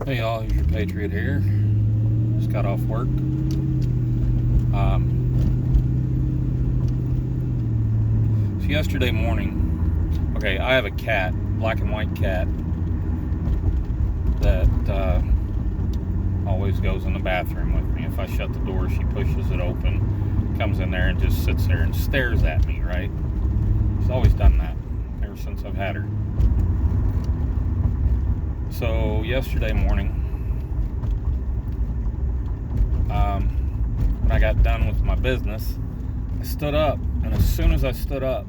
Hey y'all, here's your Patriot here. Just got off work. So yesterday morning, okay, I have a cat, black and white cat, that always goes in the bathroom with me. If I shut the door, she pushes it open, comes in there and just sits there and stares at me, right? She's always done that ever since I've had her. So yesterday morning, when I got done with my business, I stood up, and as soon as I stood up,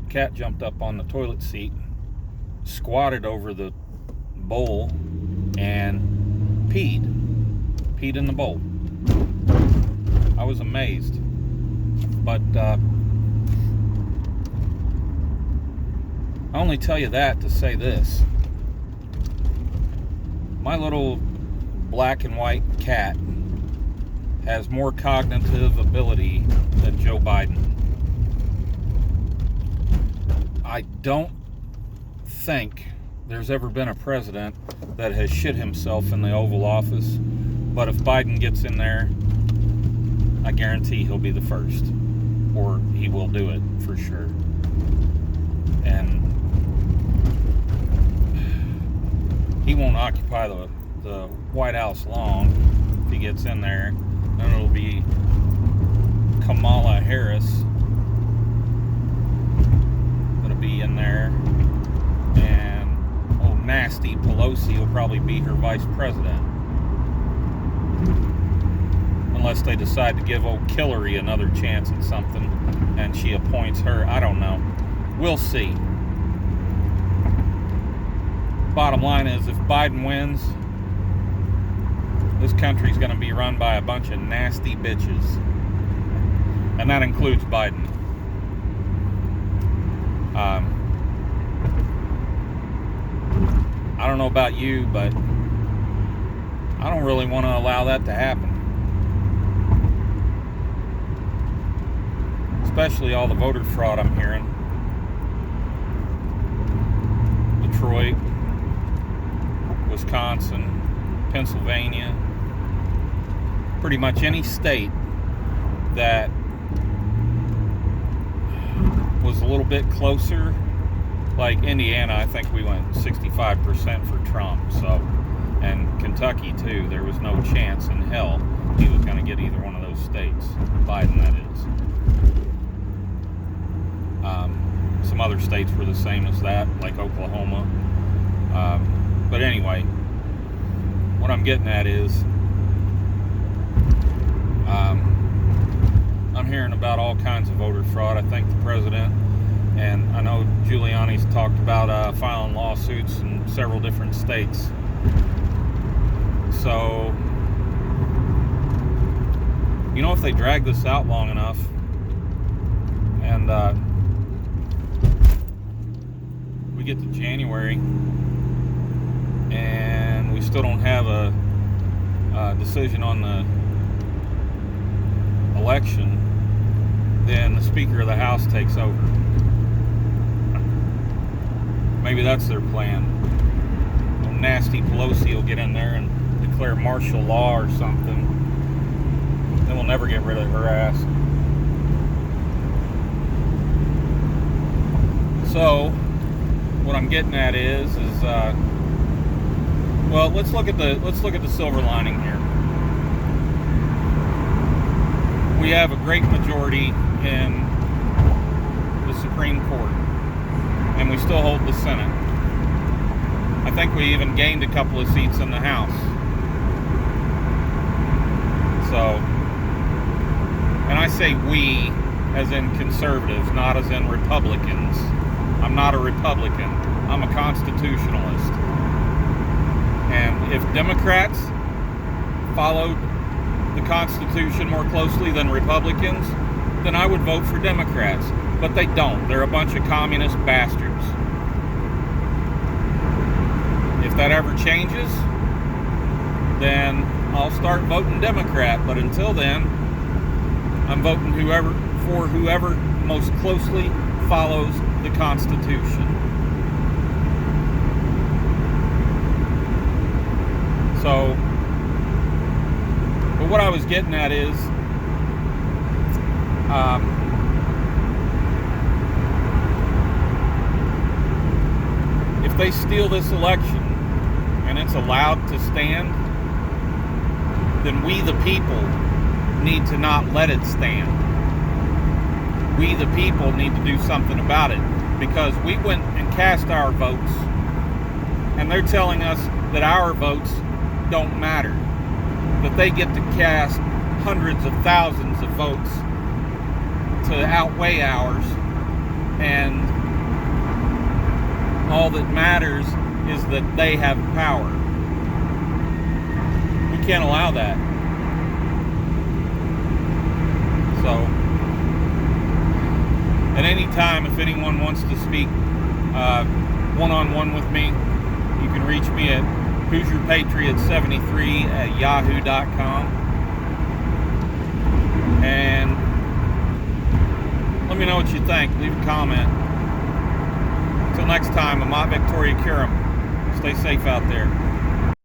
the cat jumped up on the toilet seat, squatted over the bowl, and peed in the bowl. I was amazed, but I only tell you that to say this. My little black and white cat has more cognitive ability than Joe Biden. I don't think there's ever been a president that has shit himself in the Oval Office, but if Biden gets in there, I guarantee he'll be the first, or he will do it for sure. And he won't occupy the White House long if he gets in there. Then it'll be Kamala Harris that'll be in there, and old nasty Pelosi will probably be her vice president, unless they decide to give old Hillary another chance at something and she appoints her. I don't know. We'll see. Bottom line is, if Biden wins, this country's going to be run by a bunch of nasty bitches. And that includes Biden. I don't know about you, but I don't really want to allow that to happen. Especially all the voter fraud I'm hearing. Detroit, Wisconsin, Pennsylvania, pretty much any state that was a little bit closer, like Indiana. I think we went 65% for Trump, so, and Kentucky too. There was no chance in hell he was going to get either one of those states, Biden that is. Some other states were the same as that, like Oklahoma. But anyway, what I'm getting at is, I'm hearing about all kinds of voter fraud. I think the president, and I know Giuliani's talked about filing lawsuits in several different states. So, you know, if they drag this out long enough, and we get to January, and we still don't have a decision on the election, then the Speaker of the House takes over. Maybe that's their plan. Well, nasty Pelosi will get in there and declare martial law or something. Then we'll never get rid of her ass. So, what I'm getting at is well, let's look at the silver lining here. We have a great majority in the Supreme Court, and we still hold the Senate. I think we even gained a couple of seats in the House. So, and I say we as in conservatives, not as in Republicans. I'm not a Republican. I'm a constitutionalist. And if Democrats followed the Constitution more closely than Republicans, then I would vote for Democrats. But they don't. They're a bunch of communist bastards. If that ever changes, then I'll start voting Democrat. But until then, I'm voting for whoever most closely follows the Constitution. So, but what I was getting at is, if they steal this election and it's allowed to stand, then we the people need to not let it stand. We the people need to do something about it, because we went and cast our votes, and they're telling us that our votes don't matter, that they get to cast hundreds of thousands of votes to outweigh ours, and all that matters is that they have power. We can't allow that. So, at any time, if anyone wants to speak one-on-one with me, you can reach me at HoosierPatriot73@yahoo.com. And let me know what you think. Leave a comment. Until next time, I'm Victoria Kiram. Stay safe out there.